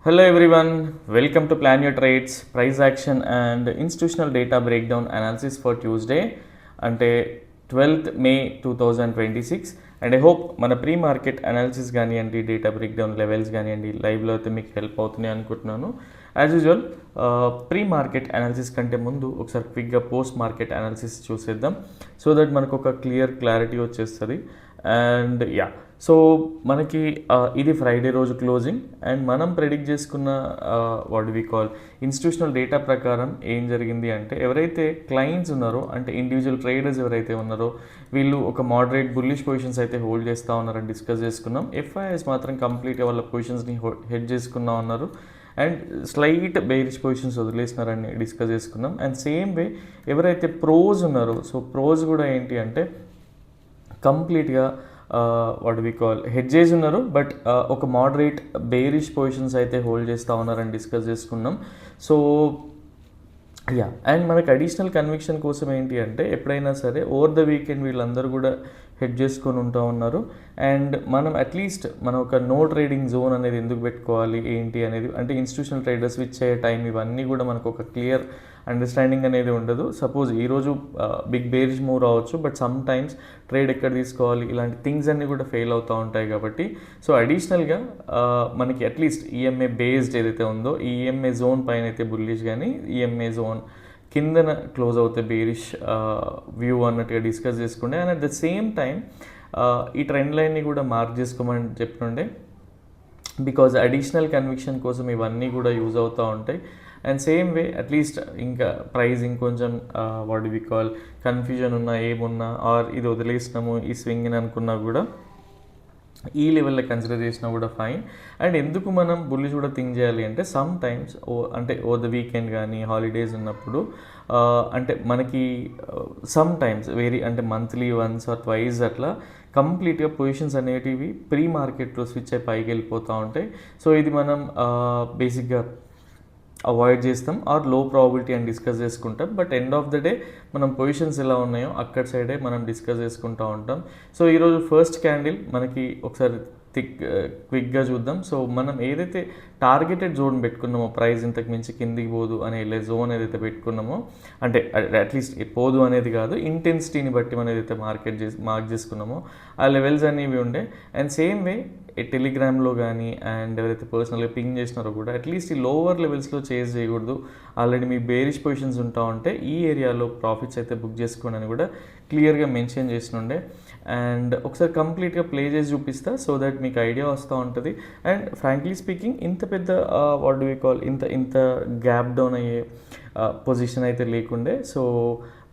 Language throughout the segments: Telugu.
Hello everyone, welcome to Plan Your Trades, Price Action and Institutional Data Breakdown Analysis for Tuesday అంటే 12th May 2026 and I hope మన ప్రీ మార్కెట్ అనాలిసిస్ కానివ్వండి డేటా బ్రేక్డౌన్ లెవెల్స్ కానివ్వండి లైవ్లో అయితే మీకు హెల్ప్ అవుతున్నాయి అనుకుంటున్నాను. As usual pre market analysis కంటే ముందు ఒకసారి క్విక్గా పోస్ట్ మార్కెట్ అనాలిసిస్ చూసేద్దాం సో దట్ మనకు ఒక క్లారిటీ వచ్చేస్తుంది. అండ్ సో మనకి ఇది ఫ్రైడే రోజు క్లోజింగ్ అండ్ మనం ప్రెడిక్ట్ చేసుకున్న what we call institutional data ప్రకారం ఏం జరిగింది అంటే ఎవరైతే క్లయింట్స్ ఉన్నారో అంటే ఇండివిజువల్ ట్రేడర్స్ ఎవరైతే ఉన్నారో వీళ్ళు ఒక మోడరేట్ బుల్లిష్ పొజిషన్స్ అయితే హోల్డ్ చేస్తూ ఉన్నారని డిస్కస్ చేసుకున్నాం. ఎఫ్ఐఎస్ మాత్రం కంప్లీట్గా వాళ్ళ పొజిషన్స్ని హెడ్ చేసుకున్నా ఉన్నారు అండ్ స్లైట్ బెయిరిష్ పొజిషన్స్ వదిలేసినారని డిస్కస్ చేసుకున్నాం. అండ్ సేమ్ వే ఎవరైతే ప్రోస్ ఉన్నారో సో ప్రోస్ కూడా ఏంటి అంటే కంప్లీట్గా వాట్ వి కాల్ హెడ్జెస్ ఉన్నారు బట్ ఒక మోడరేట్ బేరిష్ పొజిషన్స్ అయితే హోల్డ్ చేస్తూ ఉన్నారని డిస్కస్ చేసుకున్నాం. సో అండ్ మనకు అడిషనల్ కన్విక్షన్ కోసం ఏంటి అంటే ఎప్పుడైనా సరే ఓవర్ ద వీకెండ్ వీళ్ళందరూ కూడా హెడ్ చేసుకొని ఉంటూ ఉన్నారు అండ్ మనం అట్లీస్ట్ మనం ఒక నో ట్రేడింగ్ జోన్ అనేది ఎందుకు పెట్టుకోవాలి ఏంటి అనేది అంటే ఇన్స్టిట్యూషనల్ ట్రేడర్స్ స్విచ్ అయ్యే టైం ఇవన్నీ కూడా మనకు ఒక క్లియర్ అండర్స్టాండింగ్ అనేది ఉండదు. సపోజ్ ఈరోజు బిగ్ బేరిష్ మూవ్ రావచ్చు బట్ సమ్ టైమ్స్ ట్రేడ్ ఎక్కడ తీసుకోవాలి ఇలాంటి థింగ్స్ అన్నీ కూడా ఫెయిల్ అవుతూ ఉంటాయి కాబట్టి సో అడిషనల్గా మనకి అట్లీస్ట్ ఈఎంఏ బేస్డ్ ఏదైతే ఉందో ఈ ఈఎంఏ జోన్ పైన అయితే బుల్లిష్ కానీ ఈఎంఏ జోన్ కిందన క్లోజ్ అవుతే బేరిష్ వ్యూ అన్నట్టుగా డిస్కస్ చేసుకుంటే and at the same time ఈ ట్రెండ్ లైన్ని కూడా మార్క్ చేసుకోమని చెప్తుండే బికాజ్ అడిషనల్ కన్విక్షన్ కోసం ఇవన్నీ కూడా యూజ్ అవుతూ ఉంటాయి. అండ్ సేమ్ వే అట్లీస్ట్ ఇంకా ప్రైస్ ఇంకొంచెం వాట్ వి కాల్ కన్ఫ్యూజన్ ఉన్నా ఏమున్నా ఆర్ ఇది వదిలేసినాము ఈ స్వింగ్ అని అనుకున్నా కూడా ఈ లెవెల్లో కన్సిడర్ చేసినా కూడా ఫైన్. అండ్ ఎందుకు మనం బుల్లిష్ కూడా థింక్ చేయాలి అంటే సమ్ టైమ్స్ అంటే ఓవర్ ద వీకెండ్ కానీ హాలిడేస్ ఉన్నప్పుడు అంటే మనకి సమ్ టైమ్స్ అంటే మంత్లీ వన్స్ ఆర్ ట్వైస్ అట్లా కంప్లీట్గా పొజిషన్స్ అనేటివి ప్రీ మార్కెట్లో స్విచ్ అయి పైకి వెళ్ళిపోతూ ఉంటాయి. సో ఇది మనం బేసిక్గా అవాయిడ్ చేస్తాం ఆర్ లో ప్రాబిలిటీ అని డిస్కస్ చేసుకుంటాం. But end of the day మనం పొజిషన్స్ ఎలా ఉన్నాయో అక్కడ సైడే మనం డిస్కస్ చేసుకుంటూ ఉంటాం. సో ఈరోజు ఫస్ట్ క్యాండిల్ మనకి ఒకసారి క్విక్గా చూద్దాం. సో మనం ఏదైతే టార్గెటెడ్ జోన్ పెట్టుకున్నామో ప్రైస్ ఇంతకు మించి కిందికి పోదు అనే జోన్ ఏదైతే పెట్టుకున్నామో అంటే అట్లీస్ట్ పోదు అనేది కాదు ఇంటెన్సిటీని బట్టి మనం ఏదైతే మార్క్ చేసుకున్నామో ఆ లెవెల్స్ అనేవి ఉండే. అండ్ సేమ్ వే టెలిగ్రామ్లో కానీ అండ్ ఎవరైతే పర్సనల్గా పింగ్ చేసినారో కూడా అట్లీస్ట్ ఈ లోవర్ లెవెల్స్లో చేజ్ చేయకూడదు. ఆల్రెడీ మీ బేరిష్ పొజిషన్స్ ఉంటా ఉంటే ఈ ఏరియాలో ప్రాఫిట్స్ అయితే బుక్ చేసుకోండి అని కూడా క్లియర్గా మెన్షన్ చేసినుండే. అండ్ ఒకసారి కంప్లీట్గా ప్లే చేసి చూపిస్తా సో దట్ మీకు ఐడియా వస్తూ ఉంటుంది. అండ్ ఫ్రాంక్లీ స్పీకింగ్ ఇంత పెద్ద వాట్ డు వి కాల్ ఇంత గ్యాప్ డౌన్ అయ్యే పొజిషన్ అయితే లేకుండే. సో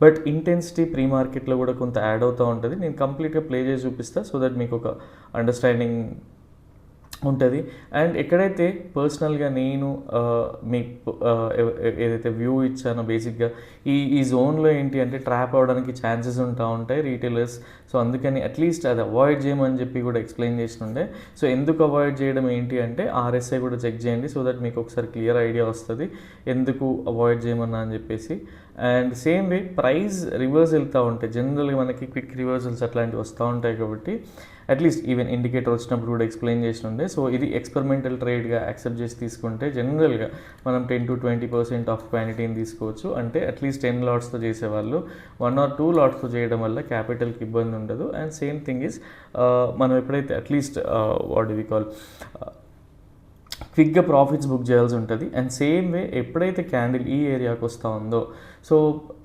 బట్ ఇంటెన్సిటీ ప్రీ మార్కెట్లో కూడా కొంత యాడ్ అవుతూ ఉంటుంది. నేను కంప్లీట్గా ప్లే చేసి చూపిస్తా సో దట్ మీకు ఒక అండర్స్టాండింగ్ ఉంటుంది. అండ్ ఎక్కడైతే పర్సనల్గా నేను మీకు ఏదైతే వ్యూ ఇచ్చానో బేసిక్గా ఈ జోన్లో ఏంటి అంటే ట్రాప్ అవ్వడానికి ఛాన్సెస్ ఉంటా ఉంటాయి రీటైలర్స్. సో అందుకని అట్లీస్ట్ అది అవాయిడ్ చేయమని చెప్పి కూడా ఎక్స్ప్లెయిన్ చేస్తుండే. సో ఎందుకు అవాయిడ్ చేయడం ఏంటి అంటే ఆర్ఎస్ఐ కూడా చెక్ చేయండి సో దట్ మీకు ఒకసారి క్లియర్ ఐడియా వస్తుంది ఎందుకు అవాయిడ్ చేయమన్నా అని చెప్పేసి. And same way price reverse వెళ్తూ ఉంటాయి జనరల్గా మనకి క్విక్ రివర్సల్స్ అట్లాంటివి వస్తూ ఉంటాయి కాబట్టి అట్లీస్ట్ ఈవెన్ ఇండికేటర్ వచ్చినప్పుడు కూడా ఎక్స్ప్లెయిన్ చేస్తుండే. సో ఇది ఎక్స్పెరిమెంటల్ ట్రేడ్గా యాక్సెప్ట్ చేసి తీసుకుంటే జనరల్గా మనం 10-20% ఆఫ్ క్వాంటిటీని తీసుకోవచ్చు. అంటే అట్లీస్ట్ 10 లాట్స్తో చేసేవాళ్ళు 1 or 2 లాట్స్తో చేయడం వల్ల క్యాపిటల్కి ఇబ్బంది ఉండదు. అండ్ సేమ్ థింగ్ ఈజ్ మనం ఎప్పుడైతే అట్లీస్ట్ వాట్ వి కాల్ క్విక్గా ప్రాఫిట్స్ బుక్ చేయాల్సి ఉంటుంది. అండ్ సేమ్ వే ఎప్పుడైతే క్యాండిల్ ఈ ఏరియాకి వస్తూ ఉందో సో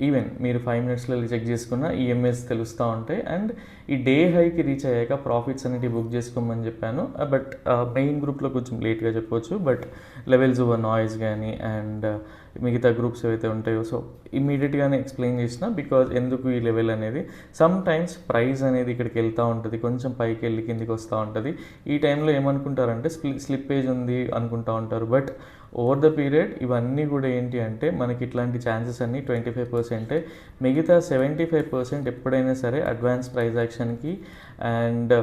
ఈవెన్ మీరు 5 minutesలో చెక్ చేసుకున్న ఈఎంఎస్ తెలుస్తూ ఉంటాయి. అండ్ ఈ డే హైకి రీచ్ అయ్యాక ప్రాఫిట్స్ అనేవి బుక్ చేసుకోమని చెప్పాను. బట్ మెయిన్ గ్రూప్లో కొంచెం లేట్గా చెప్పవచ్చు బట్ లెవెల్స్ ఓవర్ నాయిస్ కానీ అండ్ మిగతా గ్రూప్స్ ఏవైతే ఉంటాయో సో ఇమీడియట్గానే ఎక్స్ప్లెయిన్ చేసిన బికాజ్ ఎందుకు ఈ లెవెల్ అనేది సమ్ టైమ్స్ ప్రైస్ అనేది ఇక్కడికి వెళ్తూ ఉంటుంది కొంచెం పైకి వెళ్ళి కిందికి వస్తూ ఉంటుంది. ఈ టైంలో ఏమనుకుంటారంటే స్లిప్పేజ్ ఉంది అనుకుంటూ ఉంటారు. బట్ ఓవర్ ద పీరియడ్ ఇవన్నీ కూడా ఏంటి అంటే మనకి ఇట్లాంటి ఛాన్సెస్ అన్నీ 25%. మిగతా 75% ఎప్పుడైనా సరే అడ్వాన్స్ ప్రైస్ యాక్షన్కి అండ్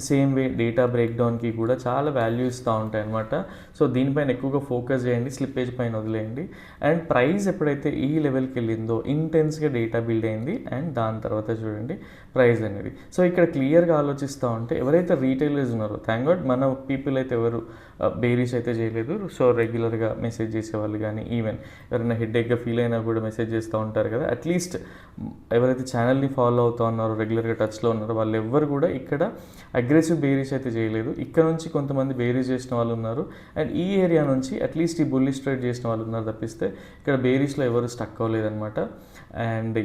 సేమ్ వే డేటా బ్రేక్డౌన్కి కూడా చాలా వాల్యూ ఇస్తూ ఉంటాయి అన్నమాట. సో దీనిపైన ఎక్కువగా ఫోకస్ చేయండి, స్లిప్పేజ్ పైన వదిలేయండి. అండ్ ప్రైస్ ఎప్పుడైతే ఈ లెవెల్కి వెళ్ళిందో ఇంటెన్స్గా డేటా బిల్డ్ అయింది అండ్ దాని తర్వాత చూడండి ప్రైస్ అనేది. సో ఇక్కడ క్లియర్గా ఆలోచిస్తూ ఉంటే ఎవరైతే రీటైలర్స్ ఉన్నారో థ్యాంక్ గాడ్ మన పీపుల్ అయితే ఎవరు బేరీస్ అయితే చేయలేదు. సో రెగ్యులర్గా మెసేజ్ చేసేవాళ్ళు కానీ, ఈవెన్ ఎవరైనా హెడేక్గా ఫీల్ అయినా కూడా మెసేజ్ చేస్తూ ఉంటారు కదా, అట్లీస్ట్ ఎవరైతే ఛానల్ని ఫాలో అవుతూ ఉన్నారో, రెగ్యులర్గా టచ్లో ఉన్నారో, వాళ్ళు ఎవ్వరు కూడా ఇక్కడ అగ్రెసివ్ బేరీస్ అయితే చేయలేదు. ఇక్కడ నుంచి కొంతమంది బేరీస్ చేసిన వాళ్ళు ఉన్నారు, అండ్ ఈ ఏరియా నుంచి అట్లీస్ట్ ఈ బుల్లిష్ ట్రేడ్ చేసిన వాళ్ళు ఉన్నారు తప్పిస్తే ఇక్కడ బేరీస్లో ఎవరు స్టక్ అవ్వలేదన్నమాట. అండ్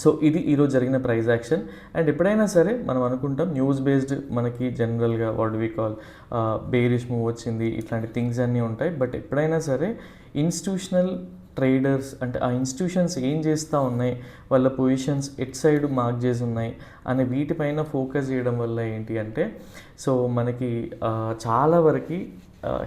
సో ఇది ఈరోజు జరిగిన ప్రైస్ యాక్షన్. అండ్ ఎప్పుడైనా సరే మనం అనుకుంటాం న్యూస్ బేస్డ్ మనకి జనరల్గా what we call bearish move వచ్చింది, ఇట్లాంటి థింగ్స్ అన్నీ ఉంటాయి. బట్ ఎప్పుడైనా సరే ఇన్స్టిట్యూషనల్ ట్రేడర్స్ అంటే ఆ ఇన్స్టిట్యూషన్స్ ఏం చేస్తూ ఉన్నాయి, వాళ్ళ పొజిషన్స్ ఎట్ సైడ్ మార్క్ చేసి ఉన్నాయి అనే వీటిపైన ఫోకస్ చేయడం వల్ల ఏంటి అంటే సో మనకి చాలా వరకు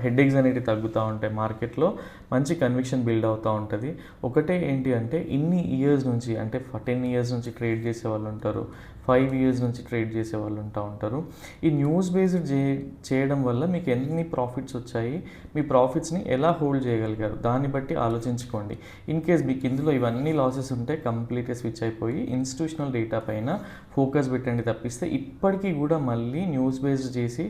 హెడ్ఏక్స్ అనేవి తగ్గుతూ ఉంటాయి, మార్కెట్లో మంచి కన్విక్షన్ బిల్డ్ అవుతూ ఉంటుంది. ఒకటే ఏంటి అంటే ఇన్ని ఇయర్స్ నుంచి అంటే 10 years నుంచి ట్రేడ్ చేసే వాళ్ళు ఉంటారు, 5 years నుంచి ట్రేడ్ చేసే వాళ్ళు ఉంటారు. ఈ న్యూస్ బేస్డ్ చేయడం వల్ల మీకు ఎన్ని ప్రాఫిట్స్ వచ్చాయి, మీ ప్రాఫిట్స్ని ఎలా హోల్డ్ చేయగలిగారు దాన్ని బట్టి ఆలోచించుకోండి. ఇన్ కేస్ మీకు ఇందులో ఇవన్నీ లాసెస్ ఉంటే కంప్లీట్గా స్విచ్ అయిపోయి ఇన్స్టిట్యూషనల్ డేటా పైన ఫోకస్ పెట్టండి తప్పిస్తే ఇప్పటికీ కూడా మళ్ళీ న్యూస్ బేస్డ్ చేసి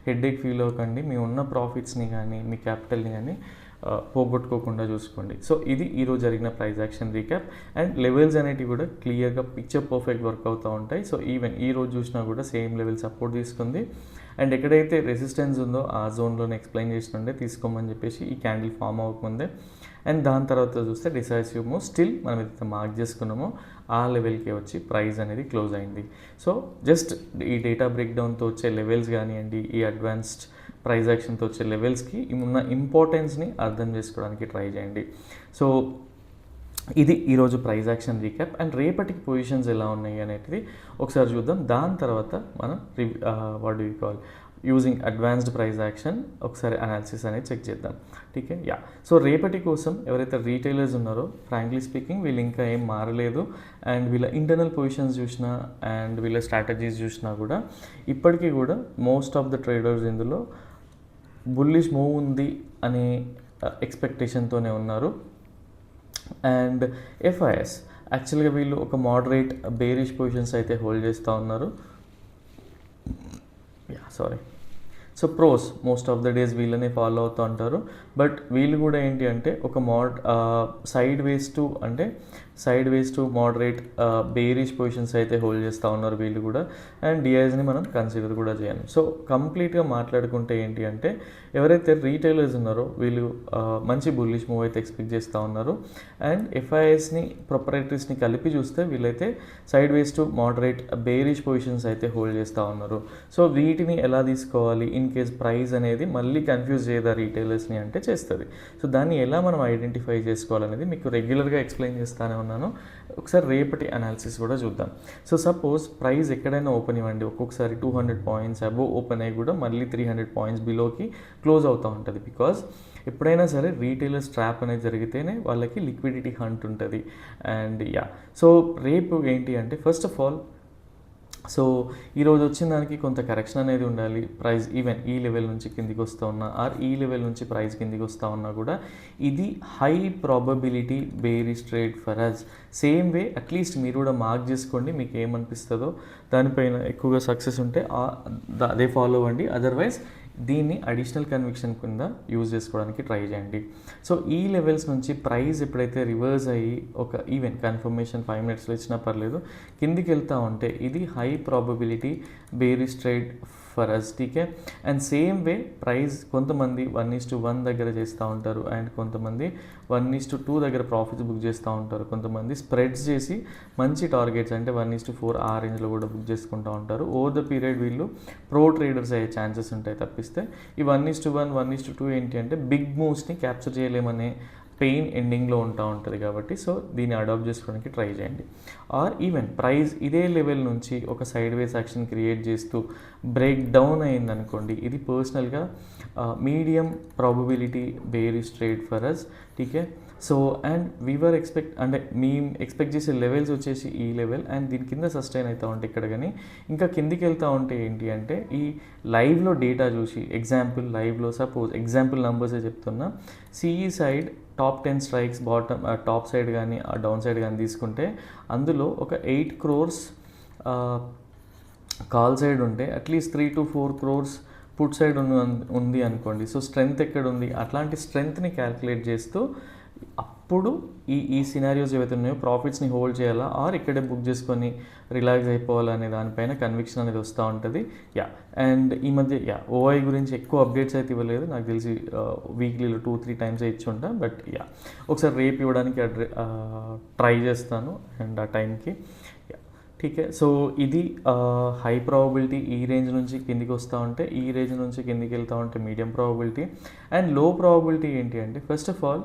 హెడ్ఏక్ ఫీల్ అవ్వకండి. మీ ఉన్న ప్రాఫిట్స్ని కానీ మీ క్యాపిటల్ని కానీ పోగొట్టుకోకుండా చూసుకోండి. సో ఇది ఈరోజు జరిగిన price action recap. And levels అనేటివి కూడా క్లియర్గా పిక్చర్ పర్ఫెక్ట్ వర్క్ అవుతూ ఉంటాయి. సో ఈవెన్ ఈ రోజు చూసినా కూడా సేమ్ లెవెల్ సపోర్ట్ తీసుకుంది. అండ్ ఎక్కడైతే రెసిస్టెన్స్ ఉందో ఆ జోన్లోనే ఎక్స్ప్లెయిన్ చేస్తుండే తీసుకోమని చెప్పేసి ఈ క్యాండిల్ ఫామ్ అవ్వకముందే. అండ్ దాని తర్వాత చూస్తే డిసైసివ్ మూవ్ స్టిల్ మనం ఏదైతే మార్క్ చేసుకున్నామో ఆ లెవెల్కి వచ్చి ప్రైస్ అనేది క్లోజ్ అయింది. సో జస్ట్ ఈ డేటా బ్రేక్డౌన్తో వచ్చే లెవెల్స్ కానివ్వండి, ఈ అడ్వాన్స్డ్ ప్రైస్ యాక్షన్తో వచ్చే లెవెల్స్కి ఉన్న ఇంపార్టెన్స్ని అర్థం చేసుకోవడానికి ట్రై చేయండి. సో ఇది ఈరోజు ప్రైస్ యాక్షన్ రీక్యాప్. అండ్ రేపటికి పొజిషన్స్ ఎలా ఉన్నాయి అనేది ఒకసారి చూద్దాం. దాని తర్వాత మనం what do you call using advanced price action ఒకసారి అనాలిసిస్ అనేది చెక్ చేద్దాం. ఠీకే. సో రేపటి కోసం ఎవరైతే రీటైలర్స్ ఉన్నారో ఫ్రాంక్లీ స్పీకింగ్ వీళ్ళు ఇంకా ఏం మారలేదు. అండ్ వీళ్ళ ఇంటర్నల్ పొజిషన్స్ చూసినా అండ్ వీళ్ళ స్ట్రాటజీస్ చూసినా కూడా ఇప్పటికీ కూడా మోస్ట్ ఆఫ్ ద ట్రేడర్స్ ఇందులో బుల్లిష్ మూవ్ ఉంది అనే ఎక్స్పెక్టేషన్తోనే ఉన్నారు. అండ్ ఎఫ్ఐఎస్ యాక్చువల్గా వీళ్ళు ఒక మోడరేట్ బేరిష్ పొజిషన్స్ అయితే హోల్డ్ చేస్తూ ఉన్నారు. So pros most of the days వీళ్ళనే ఫాలో అవుతూ ఉంటారు. బట్ వీళ్ళు కూడా ఏంటి అంటే ఒక sideways to moderate bearish positions అయితే హోల్డ్ చేస్తూ ఉన్నారు వీళ్ళు కూడా. అండ్ డిఐస్ని మనం కన్సిడర్ కూడా చేయాలి. సో కంప్లీట్గా మాట్లాడుకుంటే ఏంటి అంటే ఎవరైతే రీటైలర్స్ ఉన్నారో వీళ్ళు మంచి బుల్లిష్ మూవ్ అయితే ఎక్స్పెక్ట్ చేస్తూ ఉన్నారు. అండ్ ఎఫ్ఐఎస్ని ప్రొపరేటరీస్ని కలిపి చూస్తే వీళ్ళైతే side ways to moderate bearish positions అయితే హోల్డ్ చేస్తూ ఉన్నారు. సో వీటిని ఎలా తీసుకోవాలి ఇన్ కేస్ ప్రైస్ అనేది మళ్ళీ కన్ఫ్యూజ్ చేయదా రీటైలర్స్ని అంటే చేస్తుంది. సో దాన్ని ఎలా మనం ఐడెంటిఫై చేసుకోవాలనేది మీకు రెగ్యులర్గా ఎక్స్ప్లెయిన్ చేస్తానే ఉన్నాను. ఒకసారి రేపటి అనాలిసిస్ కూడా చూద్దాం. సో సపోజ్ ప్రైస్ ఎక్కడైనా ఓపెన్ ఇవ్వండి, ఒక్కొక్కసారి 200 points అబోవ్ ఓపెన్ అయ్యి కూడా మళ్ళీ 300 points బిలోకి క్లోజ్ అవుతూ ఉంటుంది. బికాజ్ ఎప్పుడైనా సరే రీటైలర్స్ ట్రాప్ అనేది జరిగితేనే వాళ్ళకి లిక్విడిటీ హంట్ ఉంటుంది. అండ్ సో రేపు ఏంటి అంటే ఫస్ట్ ఆఫ్ ఆల్ సో ఈరోజు వచ్చిన దానికి కొంత కరెక్షన్ అనేది ఉండాలి. ప్రైస్ ఈవెన్ ఈ లెవెల్ నుంచి కిందికి వస్తూ ఉన్నా ఆర్ ఈ లెవెల్ నుంచి ప్రైస్ కిందికి వస్తూ ఉన్నా కూడా ఇది high probability bearish trade for us. Same way at least మీరు కూడా మార్క్ చేసుకోండి, మీకు ఏమనిపిస్తుందో దానిపైన ఎక్కువగా సక్సెస్ ఉంటే అదే ఫాలో అవ్వండి. అదర్వైజ్ దీన్ని అడిషనల్ కన్విక్షన్ కింద యూజ్ చేసుకోవడానికి ట్రై చేయండి. సో ఈ లెవెల్స్ నుంచి ప్రైస్ ఎప్పుడైతే రివర్స్ అయ్యి ఒక ఈవెన్ కన్ఫర్మేషన్ 5 minutesలో ఇచ్చినా పర్లేదు కిందికి వెళ్తూ ఉంటే ఇది high probability bearish trade for us. టీకే. అండ్ సేమ్ వే ప్రైస్ కొంతమంది 1:1 దగ్గర చేస్తూ ఉంటారు అండ్ కొంతమంది 1:2 దగ్గర ప్రాఫిట్స్ బుక్ చేస్తూ ఉంటారు. కొంతమంది స్ప్రెడ్స్ చేసి మంచి టార్గెట్స్ అంటే 1:4 ఆ రేంజ్లో కూడా బుక్ చేసుకుంటూ ఉంటారు. ఓవర్ ద పీరియడ్ వీళ్ళు ప్రో ట్రేడర్స్ అయ్యే ఛాన్సెస్ ఉంటాయి తప్పిస్తే ఈ 1:1 1:2 ఏంటి అంటే బిగ్ మూవ్స్ని క్యాప్చర్ చేయలేమనే పెయిన్ ఎండింగ్లో ఉంటుంది కాబట్టి సో దీన్ని అడాప్ట్ చేసుకోవడానికి ట్రై చేయండి. ఆర్ ఈవెన్ ప్రైస్ ఇదే లెవెల్ నుంచి ఒక సైడ్ వేస్ యాక్షన్ క్రియేట్ చేస్తూ బ్రేక్ డౌన్ అయిందనుకోండి, ఇది పర్సనల్గా medium probability bearish trade for us. టీకే. సో అండ్ వీవర్ మేము ఎక్స్పెక్ట్ చేసే లెవెల్స్ వచ్చేసి ఈ లెవెల్ అండ్ దీని కింద సస్టైన్ అవుతూ ఉంటే ఇక్కడ కానీ ఇంకా కిందికి వెళ్తూ ఉంటే ఏంటి అంటే ఈ లైవ్లో డేటా చూసి లైవ్లో సపోజ్ ఎగ్జాంపుల్ నెంబర్సే చెప్తున్నా, CE side top 10 strikes bottom top side కానీ డౌన్ సైడ్ కానీ తీసుకుంటే అందులో ఒక 8 crores కాల్ సైడ్ ఉంటే at least 3 to 4 crores put side ఉంది అనుకోండి. సో స్ట్రెంగ్త్ ఎక్కడ ఉంది, అట్లాంటి స్ట్రెంగ్త్ని క్యాల్కులేట్ చేస్తూ అప్పుడు ఈ సినారియోస్ ఏవైతే ఉన్నాయో ప్రాఫిట్స్ని హోల్డ్ చేయాలా ఆర్ ఇక్కడే బుక్ చేసుకొని రిలాక్స్ అయిపోవాలనే దానిపైన కన్విక్షన్ అనేది వస్తూ ఉంటుంది. అండ్ ఈ మధ్య ఓఐ గురించి ఎక్కువ అప్డేట్స్ అయితే ఇవ్వలేదు, నాకు తెలిసి వీక్లీలో 2-3 టైమ్స్ ఇచ్చి ఉంటా. బట్ ఒకసారి రేపు ఇవ్వడానికి ట్రై చేస్తాను అండ్ ఆ టైంకి. ఠీకే. సో ఇది హై ప్రాబబిలిటీ ఈ రేంజ్ నుంచి కిందికి వస్తూ ఉంటే, ఈ రేంజ్ నుంచి కిందికి వెళ్తూ ఉంటే medium probability. And low probability ఏంటి అంటే first of all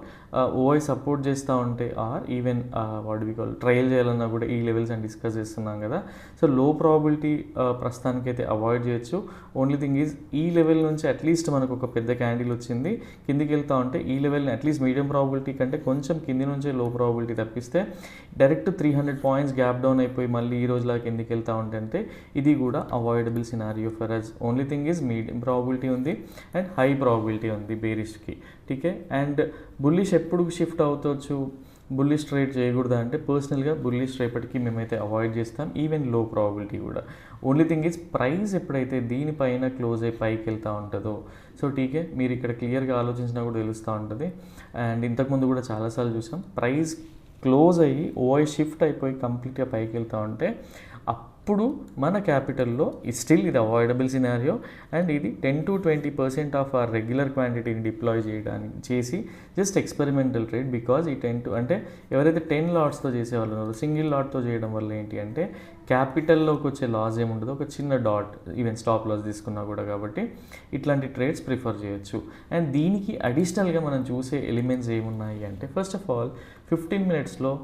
OI support చేస్తూ ఉంటే or even what we call trial చేయాలన్నా కూడా ఈ లెవెల్స్ అని డిస్కస్ చేస్తున్నాం కదా. సో లో ప్రాబబిలిటీ ప్రస్తుతానికైతే అవాయిడ్ చేయొచ్చు. ఓన్లీ థింగ్ ఈజ్ ఈ లెవెల్ నుంచి అట్లీస్ట్ మనకు ఒక పెద్ద క్యాండిల్ వచ్చింది, కిందికి వెళ్తూ ఉంటే ఈ లెవెల్ని అట్లీస్ట్ మీడియం ప్రాబబిలిటీ కంటే కొంచెం కింది నుంచే లో ప్రాబబిలిటీ తప్పిస్తే డైరెక్ట్ 300 పాయింట్స్ గ్యాప్ డౌన్ అయిపోయి మళ్ళీ ఈ రోజులాగా కిందికి వెళ్తూ ఉంటే ఇది కూడా avoidable scenario for us. Only thing is medium probability ఉంది అండ్ హై ప్రాబబిలిటీ ఉంది బేరిష్కి. ఠీకే. అండ్ బుల్లిష్ ఎప్పుడు షిఫ్ట్ అవుతవచ్చు, బుల్లిష్ ట్రేడ్ చేయకూడదా అంటే పర్సనల్గా బుల్లిష్ రేపటికి మేమైతే అవాయిడ్ చేస్తాం, ఈవెన్ లో ప్రాబబిలిటీ కూడా. ఓన్లీ థింగ్ ఈజ్ ప్రైస్ ఎప్పుడైతే దీనిపైన క్లోజ్ అయ్యి పైకి వెళ్తూ ఉంటుందో, సో ఠీకే మీరు ఇక్కడ క్లియర్గా ఆలోచించినా కూడా తెలుస్తూ ఉంటుంది. అండ్ ఇంతకుముందు కూడా చాలాసార్లు చూసాం, ప్రైస్ క్లోజ్ అయ్యి ఓఐ షిఫ్ట్ అయిపోయి కంప్లీట్గా పైకి వెళ్తూ ఉంటే అప్పుడు మన క్యాపిటల్లో స్టిల్ ఇది అవాయిడబుల్ సినారియో. అండ్ ఇది 10-20% ఆఫ్ ఆ రెగ్యులర్ క్వాంటిటీని డిప్లాయ్ చేసి జస్ట్ ఎక్స్పెరిమెంటల్ ట్రేడ్. బికాజ్ ఈ 10 అంటే ఎవరైతే 10 లాట్స్తో చేసేవాళ్ళు ఉన్నారో, సింగిల్ లాట్తో చేయడం వల్ల ఏంటి అంటే క్యాపిటల్లోకి వచ్చే లాస్ ఏముండదు, ఒక చిన్న డాట్ ఈవెన్ స్టాప్ లాస్ తీసుకున్నా కూడా. కాబట్టి ఇట్లాంటి ట్రేడ్స్ ప్రిఫర్ చేయొచ్చు. అండ్ దీనికి అడిషనల్గా మనం చూసే ఎలిమెంట్స్ ఏమున్నాయి అంటే ఫస్ట్ ఆఫ్ ఆల్ 15 మినిట్స్లో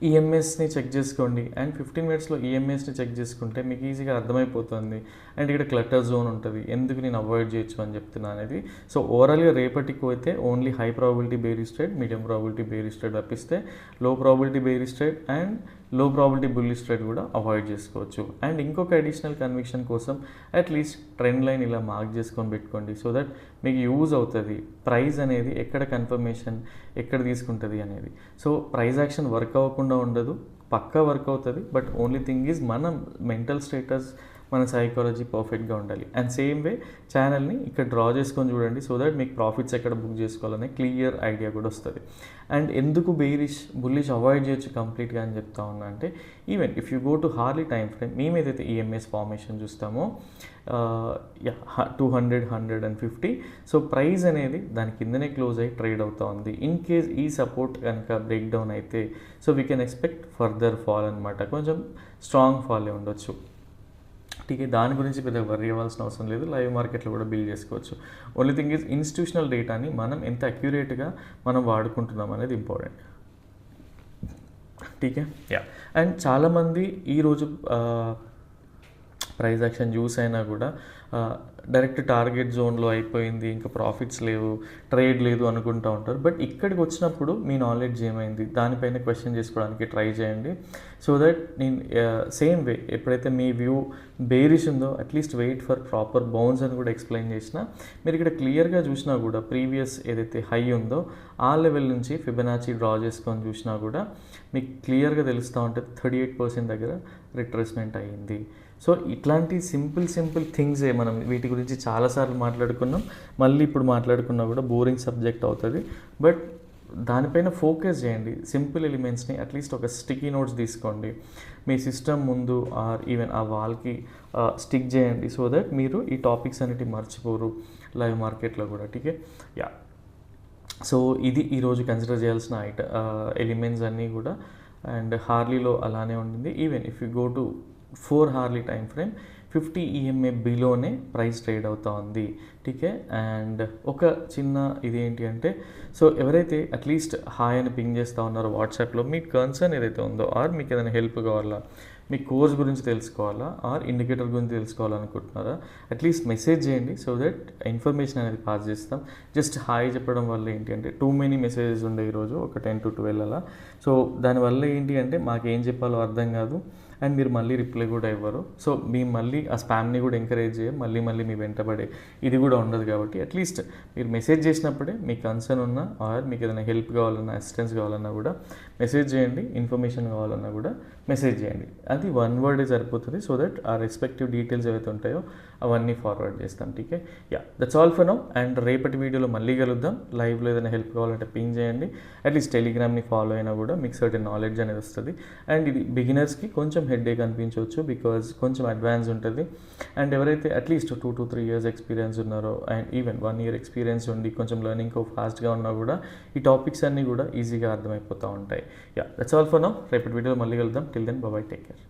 ఈఎంఎస్ని చెక్ చేసుకోండి. అండ్ 15 మినిట్స్లో ఈఎంఎస్ని చెక్ చేసుకుంటే మీకు ఈజీగా అర్థమైపోతుంది. అండ్ ఇక్కడ క్లటర్ జోన్ ఉంటుంది, ఎందుకు నేను అవాయిడ్ చేయొచ్చు అని చెప్తున్నా అనేది. సో ఓవరాల్గా రేపటికి పోతే only high probability bearish trade, medium probability bearish trade తప్పిస్తే లో ప్రాబిలిటీ బేరిష్ ట్రేడ్ అండ్ లో ప్రాబిలిటీ బుల్లిష్ ట్రేడ్ కూడా అవాయిడ్ చేసుకోవచ్చు. అండ్ ఇంకొక అడిషనల్ కన్విక్షన్ కోసం అట్లీస్ట్ ట్రెండ్ లైన్ ఇలా మార్క్ చేసుకొని పెట్టుకోండి, సో దట్ మీకు యూజ్ అవుతుంది ప్రైస్ అనేది ఎక్కడ కన్ఫర్మేషన్ ఎక్కడ తీసుకుంటుంది అనేది. సో ప్రైస్ యాక్షన్ వర్క్ అవ్వకుండా ఉండదు, పక్కా వర్క్ అవుతుంది. బట్ ఓన్లీ థింగ్ ఈజ్ మనం మెంటల్ స్టేటస్, మన సైకాలజీ పర్ఫెక్ట్గా ఉండాలి. అండ్ సేమ్ వే ఛానల్ని ఇక్కడ డ్రా చేసుకొని చూడండి, సో దట్ మీకు ప్రాఫిట్స్ ఎక్కడ బుక్ చేసుకోవాలనే క్లియర్ ఐడియా కూడా వస్తుంది. అండ్ ఎందుకు బుల్లిష్ అవాయిడ్ చేయొచ్చు కంప్లీట్గా అని చెప్తా ఉన్నా అంటే even if you go to Harley time frame, మేము ఏదైతే ఈఎంఎస్ ఫార్మేషన్ చూస్తామో 200, 150, సో ప్రైస్ అనేది దాని కిందనే క్లోజ్ అయ్యి ట్రేడ్ అవుతూ ఉంది. ఇన్ కేస్ ఈ సపోర్ట్ కనుక బ్రేక్ డౌన్ అయితే so we can expect further fall అనమాట, కొంచెం స్ట్రాంగ్ ఫాలే ఉండొచ్చు. ఠీకే. దాని గురించి పెద్ద వర్రీ అవ్వాల్సిన అవసరం లేదు, లైవ్ మార్కెట్లో కూడా బిల్డ్ చేసుకోవచ్చు. ఓన్లీ థింగ్ ఈజ్ ఇన్స్టిట్యూషనల్ డేటాని మనం ఎంత అక్యురేట్గా మనం వాడుకుంటున్నాం అనేది ఇంపార్టెంట్. ఠీకే. అండ్ చాలామంది ఈరోజు ప్రైస్ యాక్షన్ యూస్ అయినా కూడా డైరెక్ట్ టార్గెట్ జోన్లో అయిపోయింది, ఇంకా ప్రాఫిట్స్ లేవు, ట్రేడ్ లేదు అనుకుంటూ ఉంటారు. బట్ ఇక్కడికి వచ్చినప్పుడు మీ నాలెడ్జ్ ఏమైంది దానిపైన క్వశ్చన్ చేసుకోవడానికి ట్రై చేయండి. సో దట్ నేను సేమ్ వే ఎప్పుడైతే మీ వ్యూ బేరిష్ ఉందో at least wait for proper bounce అని కూడా ఎక్స్ప్లెయిన్ చేసిన, మీరు ఇక్కడ క్లియర్గా చూసినా కూడా ప్రీవియస్ ఏదైతే హై ఉందో ఆ లెవెల్ నుంచి ఫిబొనాచి డ్రా చేసుకొని చూసినా కూడా మీకు క్లియర్గా తెలుస్తూ ఉంటుంది 38% దగ్గర రిట్రేస్మెంట్ అయ్యింది. సో ఇట్లాంటి సింపుల్ థింగ్సే మనం వీటి గురించి చాలాసార్లు మాట్లాడుకున్నాం, మళ్ళీ ఇప్పుడు మాట్లాడుకున్నా కూడా బోరింగ్ సబ్జెక్ట్ అవుతుంది. బట్ దానిపైన ఫోకస్ చేయండి, సింపుల్ ఎలిమెంట్స్ని అట్లీస్ట్ ఒక స్టిక్కీ నోట్స్ తీసుకోండి, మీ సిస్టమ్ ముందు ఆర్ ఈవెన్ ఆ వాల్కి స్టిక్ చేయండి, సో దట్ మీరు ఈ టాపిక్స్ అనేటివి మర్చిపోరు లైవ్ మార్కెట్లో కూడా. ఠీకే. సో ఇది ఈరోజు కన్సిడర్ చేయాల్సిన ఎలిమెంట్స్ అన్నీ కూడా. అండ్ హార్లీలో అలానే ఉంటుంది. Even if you go to 4 hourly time frame 50 EMA బిలోనే ప్రైస్ ట్రేడ్ అవుతూ ఉంది. ఠీకే. అండ్ ఒక చిన్న ఇదేంటి అంటే సో ఎవరైతే అట్లీస్ట్ హాయ్ అని పింగ్ చేస్తూ ఉన్నారో వాట్సాప్లో, మీ కన్సర్న్ ఏదైతే ఉందో ఆర్ మీకు ఏదైనా హెల్ప్ కావాలా, మీ కోర్స్ గురించి తెలుసుకోవాలా ఆర్ ఇండికేటర్ గురించి తెలుసుకోవాలనుకుంటున్నారా, అట్లీస్ట్ మెసేజ్ చేయండి, సో దట్ ఇన్ఫర్మేషన్ అనేది పాస్ చేస్తాం. జస్ట్ హాయ్ చెప్పడం వల్ల ఏంటి అంటే టూ మెనీ మెసేజెస్ ఉండే ఈరోజు, ఒక 10 to 12 అలా. సో దానివల్ల ఏంటి అంటే మాకేం చెప్పాలో అర్థం కాదు అండ్ మీరు మళ్ళీ రిప్లై కూడా ఇవ్వరు. సో మేము మళ్ళీ ఆ స్పామ్ని కూడా ఎంకరేజ్ చేయం, మళ్ళీ మీ వెంటబడే ఇది కూడా ఉండదు. కాబట్టి అట్లీస్ట్ మీరు మెసేజ్ చేసినప్పుడే మీకు కన్సర్న్ ఉన్నా ఆర్ మీకు ఏదైనా హెల్ప్ కావాలన్నా, అసిస్టెన్స్ కావాలన్నా కూడా మెసేజ్ చేయండి, ఇన్ఫర్మేషన్ కావాలన్నా కూడా మెసేజ్ చేయండి. అది 1 వర్డే సరిపోతుంది. సో దట్ ఆ రెస్పెక్టివ్ డీటెయిల్స్ ఏవైతే ఉంటాయో అవన్నీ ఫార్వర్డ్ చేస్తాం. టీకే, yeah, that's all for now. And రేపటి వీడియోలో మళ్ళీ కలుద్దాం. లైవ్లో ఏదైనా హెల్ప్ కావాలంటే పింగ్ చేయండి. అట్లీస్ట్ టెలిగ్రామ్ని ఫాలో అయినా కూడా మీకు సర్టెన్ నాలెడ్జ్ అనేది వస్తుంది. అండ్ ఇది బిగినర్స్కి కొంచెం హెడ్ఏక్ అనిపించవచ్చు, బికాజ్ కొంచెం అడ్వాన్స్ ఉంటుంది. అండ్ ఎవరైతే అట్లీస్ట్ 2 to 3 years ఎక్స్పీరియన్స్ ఉన్నారో అండ్ ఈవెన్ 1 year ఎక్స్పీరియన్స్ ఉండి కొంచెం లెర్నింగ్ ఫాస్ట్గా ఉన్నా కూడా ఈ టాపిక్స్ అన్నీ కూడా ఈజీగా అర్థమైపోతూ ఉంటాయి. Yeah, that's all for now. రేపటి వీడియోలో మళ్ళీ కలుద్దాం. Till then, bye bye, take care.